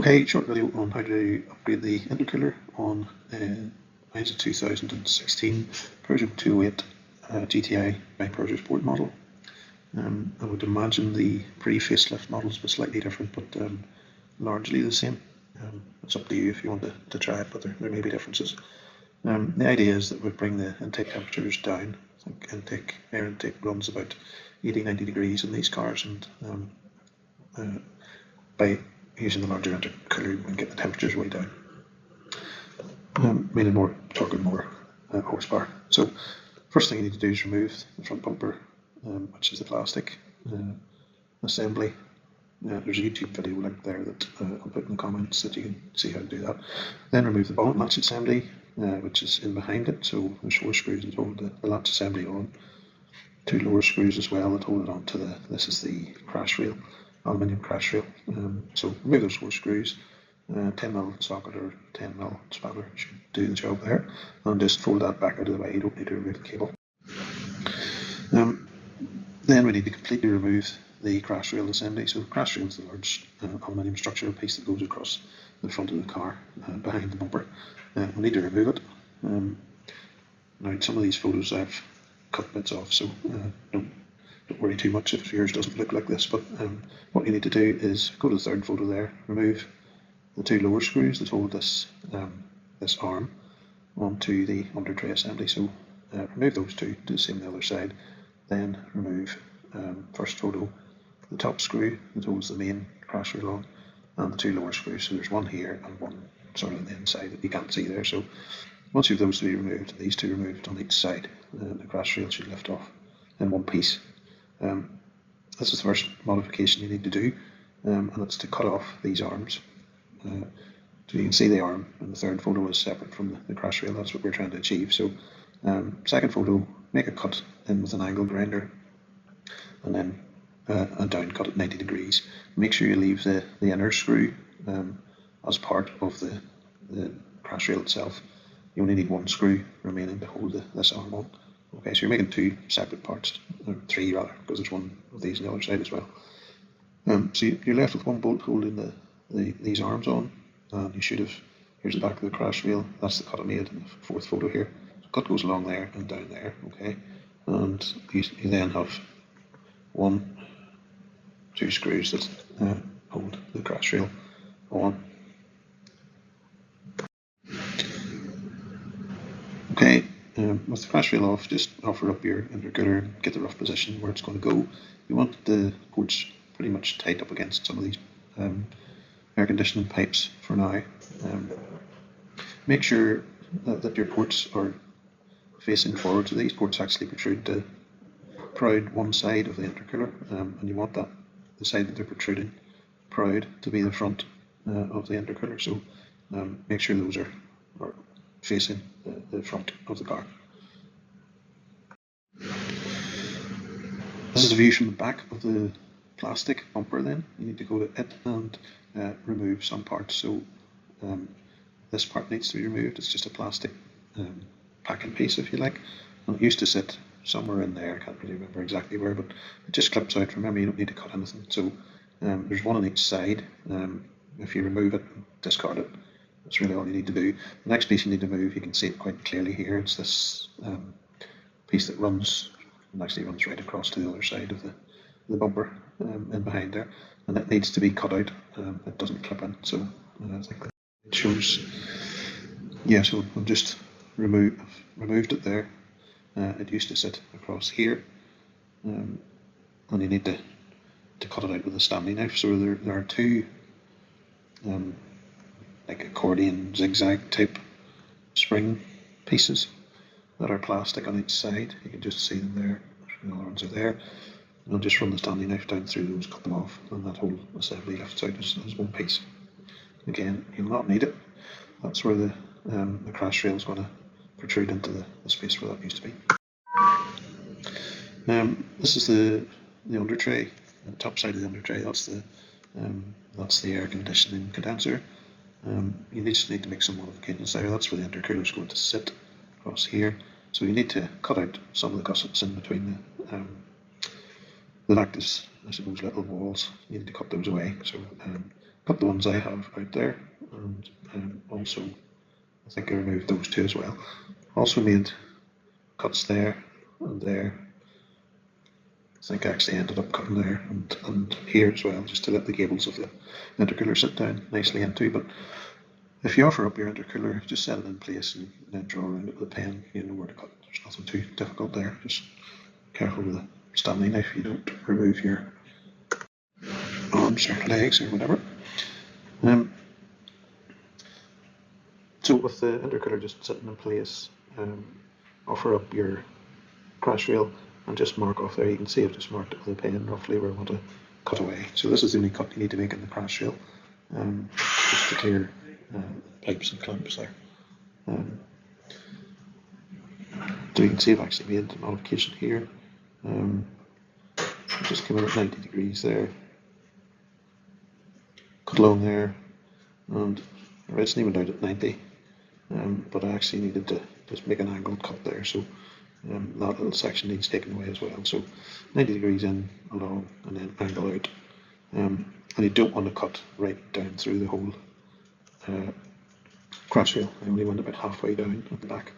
Okay, short video on how to upgrade the intercooler on mine's a 2016 Peugeot 208 GTI by Peugeot Sport model. I would imagine the pre-facelift models were slightly different, but largely the same. It's up to you if you want to try it, but there may be differences. The idea is that we bring the intake temperatures down. I think air intake runs about 80-90 degrees in these cars, and by using the larger intercooler we can get the temperatures way down, meaning more torque and more horsepower. So first thing you need to do is remove the front bumper, which is the plastic assembly. There's a YouTube video link there that I'll put in the comments that you can see how to do that. Then remove the bonnet latch assembly, which is in behind it. So there's 4 screws that hold the latch assembly on, 2 lower screws as well that hold it on to this is the crash rail, aluminium crash rail. So remove those 4 screws, 10mm socket or 10mm spanner should do the job there, and just fold that back out of the way. You don't need to remove the cable. Then we need to completely remove the crash rail assembly. So the crash rail is the large aluminium structural piece that goes across the front of the car behind the bumper. We need to remove it. Now some of these photos I've cut bits off, so don't worry too much if yours doesn't look like this, but what you need to do is go to the third photo there, remove the 2 lower screws that hold this this arm onto the under tray assembly. So remove those 2, do the same on the other side. Then remove, first photo, the top screw that holds the main crash rail on, and the 2 lower screws. So there's one here and one sort of on the inside that you can't see there. So once you have those 3 removed, these 2 removed on each side, the crash rail should lift off in one piece. This is the first modification you need to do, and it's to cut off these arms. So you can see the arm in the third photo is separate from the crash rail. That's what we're trying to achieve. So second photo, make a cut in with an angle grinder, and then a down cut at 90 degrees. Make sure you leave the inner screw as part of the crash rail itself. You only need 1 screw remaining to hold this arm on. Okay, so you're making 2 separate parts, or 3 rather, because there's one of these on the other side as well. So you're left with 1 bolt holding these arms on, and you should have, here's the back of the crash rail, that's the cut I made in the 4th photo here. The cut goes along there and down there, okay, and you then have 1, 2 screws that hold the crash rail on. Okay, with the crash rail off, just offer up your intercooler and get the rough position where it's going to go. You want the ports pretty much tight up against some of these air conditioning pipes for now. Make sure that your ports are facing forward, so these ports actually protrude one side of the intercooler, and you want the side that they're protruding proud to be the front of the intercooler. So make sure those are facing the front of the car. This is a view from the back of the plastic bumper. Then you need to go to it and remove some parts. So this part needs to be removed. It's just a plastic packing piece, if you like, and it used to sit somewhere in there. I can't really remember exactly where, but it just clips out. Remember, you don't need to cut anything. So there's 1 on each side. If you remove it, discard it. That's really all you need to do. The next piece you need to move, you can see it quite clearly here. It's this piece that runs right across to the other side of the bumper in behind there, and it needs to be cut out. It doesn't clip in, so I think it shows. Yeah, so I've just removed it there. It used to sit across here, and you need to cut it out with a Stanley knife. So there are 2 like accordion zigzag type spring pieces that are plastic on each side. You can just see them there. The other ones are there. And I'll just run the Stanley knife down through those, cut them off, and that whole assembly lifts out as 1 piece. Again, you'll not need it. That's where the crash rail is going to protrude into the space where that used to be. This is the under tray, the top side of the under tray. That's the air conditioning condenser. You just need to make some modifications there. That's where the intercooler is going to sit across here. So you need to cut out some of the gussets in between the act as, I suppose, little walls. You need to cut those away. So cut the ones I have out there, and also I think I removed those two as well. Also made cuts there and there. I think I actually ended up cutting there and here as well, just to let the cables of the intercooler sit down nicely into. But if you offer up your intercooler, just set it in place and then draw around it with a pen. You know where to cut. There's nothing too difficult there. Just careful with the Stanley knife, you don't remove your arms or legs or whatever. So with the intercooler just sitting in place, offer up your crash rail and just mark off there. You can see I've just marked it with a pen roughly where I want to cut away. So this is the only cut you need to make in the crash rail, just to clear pipes and clamps there. So you can see I've actually made a modification here. Just come in at 90 degrees there, cut along there, and I originally went out at 90, but I actually needed to just make an angled cut there, so that little section needs taken away as well. So 90 degrees in, along, and then angle out. And you don't want to cut right down through the whole crash rail. I only went about halfway down at the back.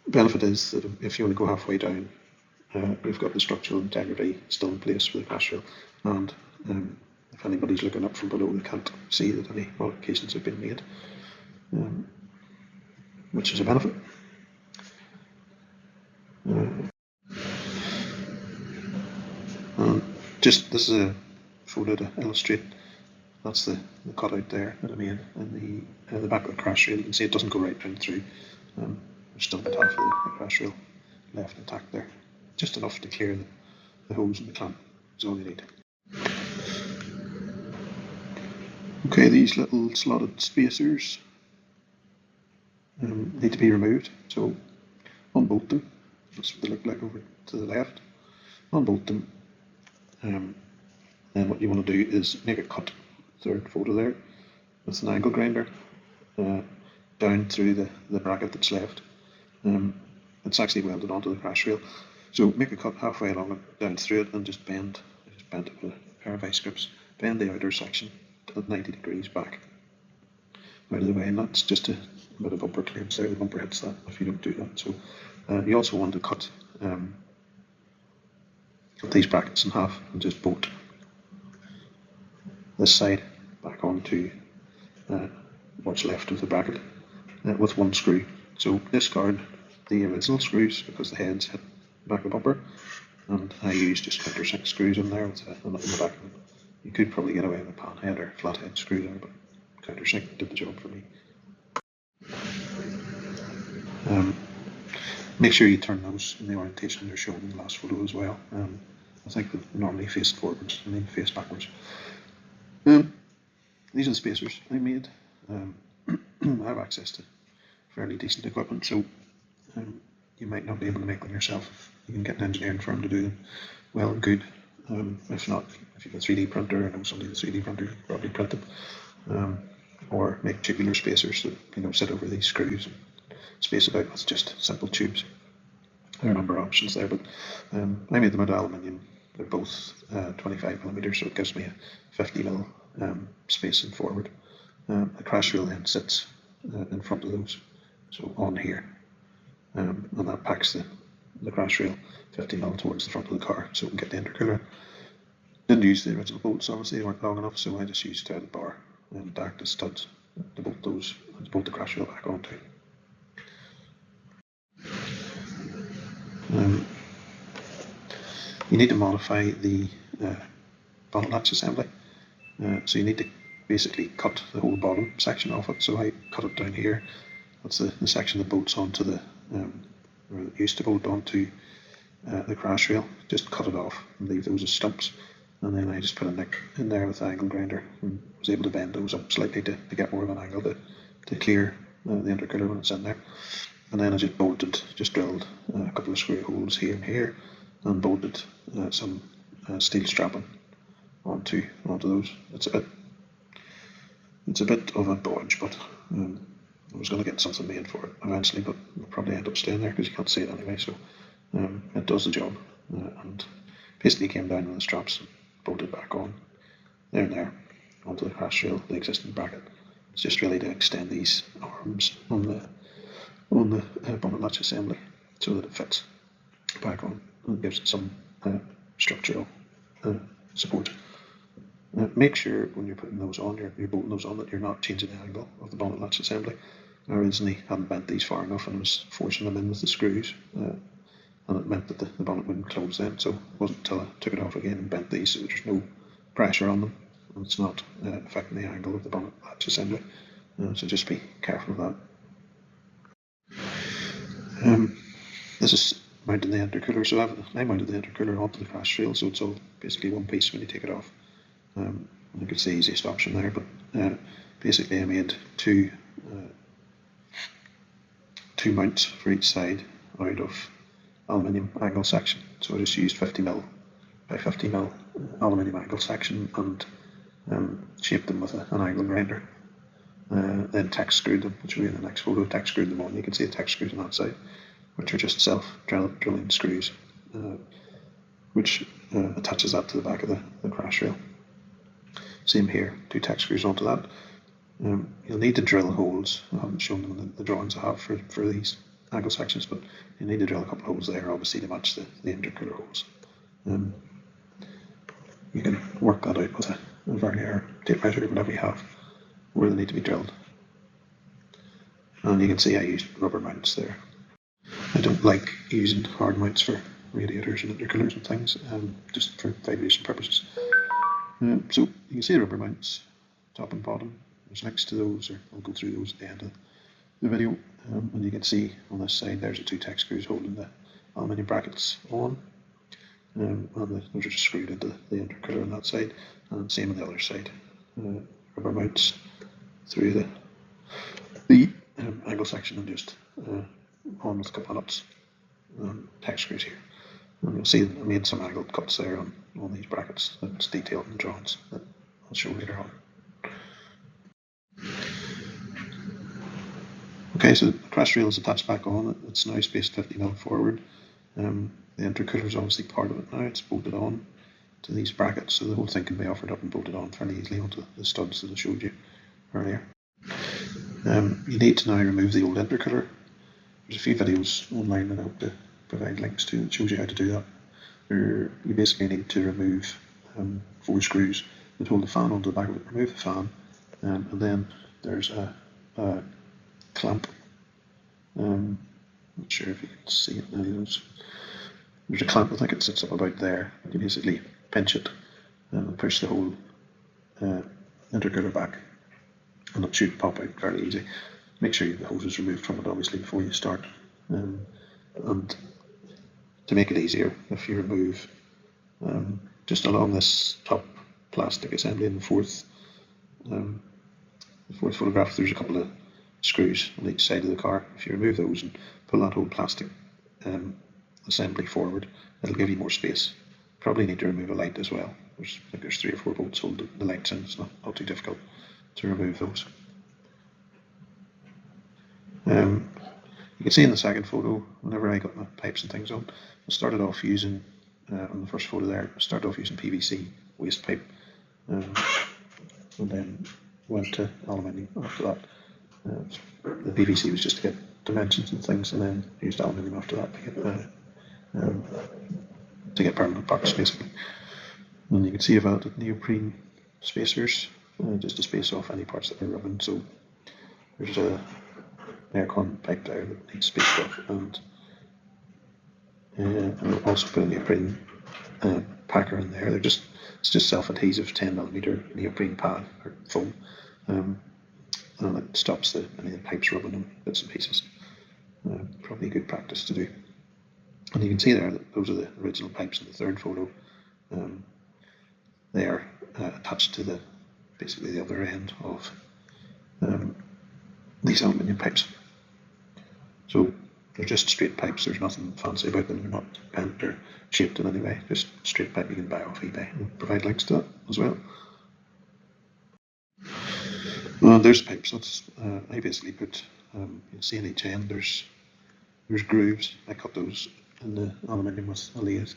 Benefit is that if you want to go halfway down, you've got the structural integrity still in place for the crash rail, and if anybody's looking up from below, they can't see that any modifications have been made, which is a benefit. Just this is a photo to illustrate. That's the cutout there that I made in the back of the crash rail. You can see it doesn't go right down through. There's still about half of the crash rail left intact there. Just enough to clear the hose and the clamp is all you need. Okay, these little slotted spacers need to be removed. So unbolt them. That's what they look like over to the left. Unbolt them. Then what you want to do is make a cut, third photo there, with an angle grinder down through the bracket that's left. It's actually welded onto the crash rail. So make a cut halfway along it, down through it, and just bend. I just bent it with a pair of vice grips. Bend the outer section at 90 degrees back out of the way, and that's just a bit of bumper clearance there. The bumper hits that if you don't do that. So you also want to cut these brackets in half and just bolt this side back onto what's left of the bracket with one screw. So discard the original screws because the heads hit the back of the bumper, and I use just countersink screws in there with a nut in the back of it. You could probably get away with a panhead or flathead screw there, but countersink did the job for me. Make sure you turn those in the orientation they're shown in the last photo as well. I think they normally face forwards and then face backwards. These are the spacers I made. I have access to fairly decent equipment, so you might not be able to make them yourself. You can get an engineering firm to do them well and good. If not, if you've a 3D printer, I know somebody with a 3D printer can probably print them. Or make tubular spacers that sit over these screws and space it out with just simple tubes. There are a number of options there, but I made them out of aluminium. They're both 25mm, so it gives me a 50mm spacing forward. The crash rail then sits in front of those, so on here, and that packs the crash rail 50mm towards the front of the car, so we can get the intercooler. Didn't use the original bolts, obviously they weren't long enough, so I just used a threaded bar and acted as studs to bolt those, and to bolt the crash rail back onto. You need to modify the bonnet latch assembly, so you need to basically cut the whole bottom section off it. So I cut it down here. That's the section that bolts onto the, or that used to bolt onto the crash rail. Just cut it off and leave those as stumps, and then I just put a nick in there with the angle grinder and was able to bend those up slightly to get more of an angle to clear the intercooler when it's in there. And then I just drilled a couple of screw holes here and here, and bolted some steel strapping onto those. It's a bit of a bodge, but I was going to get something made for it eventually, but it'll probably end up staying there because you can't see it anyway. So it does the job, and basically came down with the straps and bolted back on. there and there onto the crash rail, the existing bracket. It's just really to extend these arms on the bonnet latch assembly so that it fits back on and gives it some structural support. Make sure when you're putting those on, you're bolting those on, that you're not changing the angle of the bonnet latch assembly. I originally hadn't bent these far enough and I was forcing them in with the screws, and it meant that the bonnet wouldn't close then, so it wasn't until I took it off again and bent these so there's no pressure on them and it's not affecting the angle of the bonnet latch assembly. So just be careful of that. This is mounting the intercooler, so I mounted the intercooler onto the crash rail, so it's all basically one piece when you take it off. I think it's the easiest option there, but basically I made two mounts for each side out of aluminium angle section. So I just used 50mm by 50mm aluminium angle section and shaped them with an angle grinder. Then tack screwed them, which will be in the next photo. Tack screwed them on. You can see the tack screws on that side, which are just self-drilling screws, which attaches that to the back of the crash rail. Same here, two tack screws onto that. You'll need to drill holes. I haven't shown them in the drawings I have for these angle sections, but you need to drill a couple of holes there, obviously, to match the intercooler holes. You can work that out with a vernier tape measure, whatever you have, where they need to be drilled. And you can see I used rubber mounts there. I don't like using hard mounts for radiators and intercoolers and things, just for vibration purposes. So you can see the rubber mounts, top and bottom. There's next to those, or I'll go through those at the end of the video. And you can see on this side there's the two tack screws holding the aluminium brackets on. And those are just screwed into the intercooler on that side, and same on the other side. Rubber mounts through the angle section and just on with a couple of nuts and tack screws here. And you'll see I made some angled cuts there on these brackets. That's detailed in the drawings that I'll show later on. Okay, so the crash rail is attached back on. It's now spaced 50mm forward. The intercooler is obviously part of it now. It's bolted on to these brackets, so the whole thing can be offered up and bolted on fairly easily onto the studs that I showed you earlier. You need to now remove the old intercooler. There's a few videos online that I hope to provide links to that shows you how to do that. You basically need to remove 4 screws that hold the fan onto the back of it. Remove the fan, and then there's a clamp. Not sure if you can see it in any of those. There's a clamp, I think it sits up about there. You basically pinch it and push the whole intercooler back, and it should pop out fairly easy. Make sure the hose is removed from it obviously before you start. And to make it easier, if you remove just along this top plastic assembly in the fourth photograph, there's a couple of screws on each side of the car. If you remove those and pull that whole plastic assembly forward, it'll give you more space. Probably need to remove a light as well. I think there's 3 or 4 bolts holding the lights in. It's not too difficult to remove those. You can see in the second photo, whenever I got my pipes and things on, I started off using, on the first photo there, I started off using PVC waste pipe, and then went to aluminium after that. The PVC was just to get dimensions and things, and then used aluminium after that to get permanent parts basically. And you can see I've added neoprene spacers just to space off any parts that are rubbing. So there's a aircon pipe there that needs spaced off, and I'll also put a neoprene packer in there. It's just self-adhesive 10mm neoprene pad or foam, and it stops any of the pipes rubbing on bits and pieces. Probably a good practice to do. And you can see there that those are the original pipes in the third photo. They are attached to basically the other end of these aluminium pipes. So they're just straight pipes. There's nothing fancy about them. They're not bent or shaped in any way. Just straight pipe you can buy off eBay. I'll provide links to that as well. There's pipes. That's I basically put. You'll see in each end there's grooves. I cut those in the aluminium with a lathe.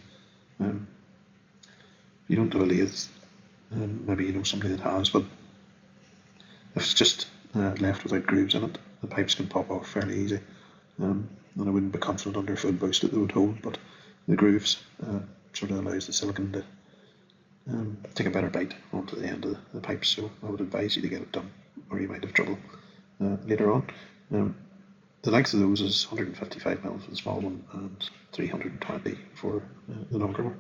If you don't have a lathe, maybe you know somebody that has, but if it's just left without grooves in it, the pipes can pop off fairly easy. And I wouldn't be confident under full boost that they would hold, but the grooves sort of allows the silicon to take a better bite onto the end of the pipe, so I would advise you to get it done, or you might have trouble later on. The length of those is 155 mil for the small one and 320 for the longer one.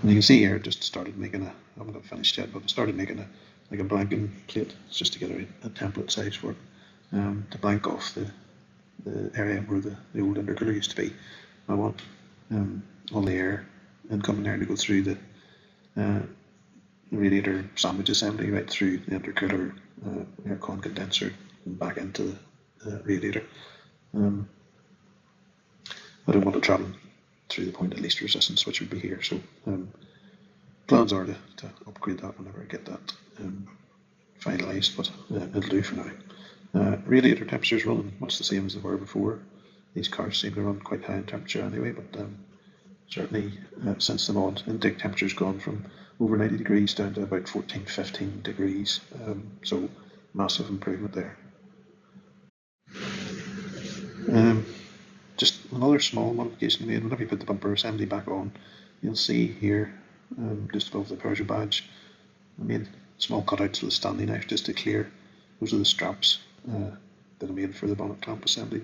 And you can see here, I just started making I haven't got finished yet, but I started making like a blanking plate just to get a template size for it, to blank off the area where the old intercooler used to be. I want all the air incoming air to go through the radiator sandwich assembly right through the intercooler aircon condenser and back into the radiator. I don't want to travel through the point of least resistance, which would be here. So plans are to upgrade that whenever I get that finalised, but it'll do for now. Radiator temperatures running much the same as they were before. These cars seem to run quite high in temperature anyway, but certainly since the mod, intake temperature's gone from over 90 degrees down to about 14-15 degrees, so massive improvement there. Just another small modification I made: whenever you put the bumper assembly back on, you'll see here just above the Peugeot badge, I made small cutouts with a Stanley knife just to clear. Those are the straps that I made for the bonnet clamp assembly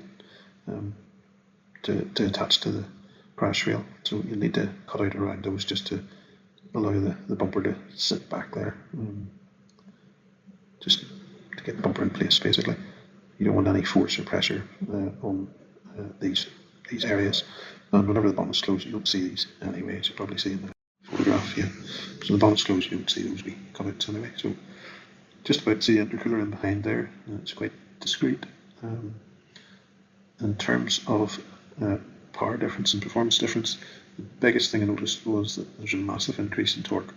to attach to the crash rail. So you'll need to cut out around those just to allow the bumper to sit back there, just to get the bumper in place basically. You don't want any force or pressure on these areas, and whenever the bonnet's closed you don't see these anyway, as you probably see in the photograph here. So the bonnet's closed, you don't see those wee cutouts anyway. So just about to see the intercooler in behind there, it's quite discreet. In terms of power difference and performance difference, the biggest thing I noticed was that there's a massive increase in torque.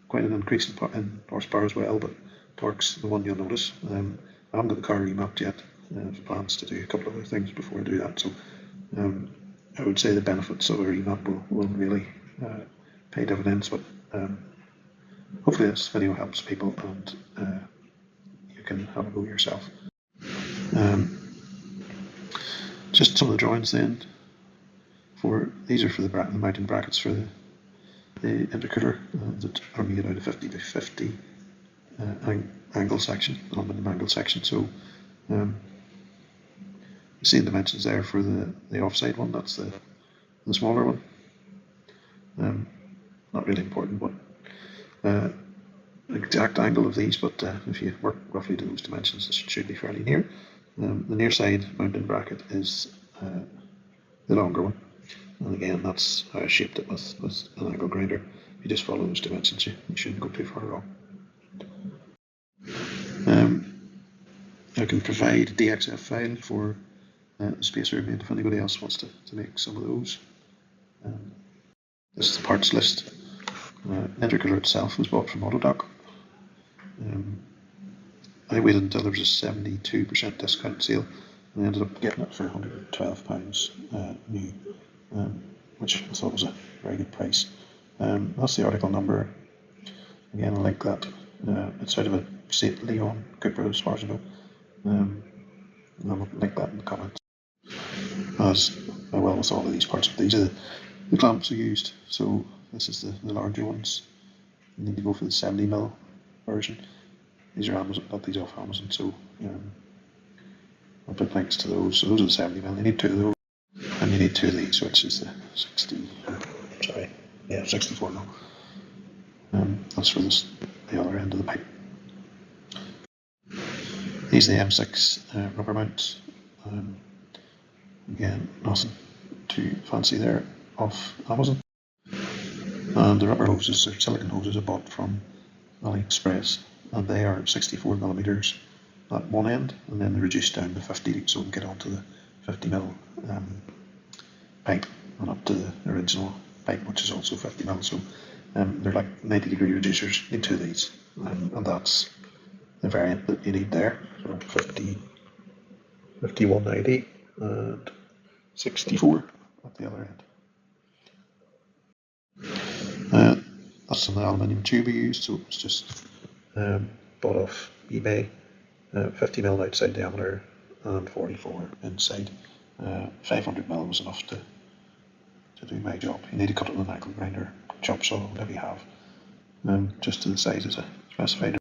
Quite an increase in horsepower as well, but torque's the one you'll notice. I haven't got the car remapped yet. I have plans to do a couple of other things before I do that, so I would say the benefits of a remap will really pay dividends, but hopefully this video helps people and you can have a go yourself. Just some of the drawings then. These are for the mounting brackets for the intercooler that are made out of 50 by 50 angle section, aluminum angle section. So you see the dimensions there for the offside one. That's the smaller one. Not really important what exact angle of these, but if you work roughly to those dimensions, this should be fairly near. The near side mounting bracket is the longer one, and again that's how I shaped it with an angle grinder. If you just follow those dimensions, you shouldn't go too far wrong. I can provide a DXF file for the spacer made if anybody else wants to make some of those. This is the parts list. The intercooler itself was bought from Autodoc. I waited until there was a 72% discount sale, and I ended up getting it for £112 new, which I thought was a very good price. That's the article number. Again, I like that. It's out of a St. Leon Cooper, as far as I know. I'll link that in the comments. As well with all of these parts. These are the clamps I used. So this is the larger ones. You need to go for the 70mm version. These are Amazon, got these off Amazon, so I'll put links to those. So those are the 70mm. You need two of those, and you need two of these, which is the 64 now. That's for the other end of the pipe. These are the M6 rubber mounts. Again, nothing too fancy there, off Amazon. And the rubber hoses, or silicone hoses, I bought from AliExpress, and they are 64mm at one end, and then they're reduced down to 50, so we can get onto the 50mm pipe and up to the original pipe, which is also 50mm. So they're like 90-degree reducers. You need two of these, and that's the variant that you need there. So 50, 5190 and 64 at the other end. That's an aluminium tube we used, so it's just bought off eBay. 50mm outside diameter and 44 inside. 500mm was enough to do my job. You need to cut it with an angle grinder, chop saw, whatever you have, just to the size as I specified.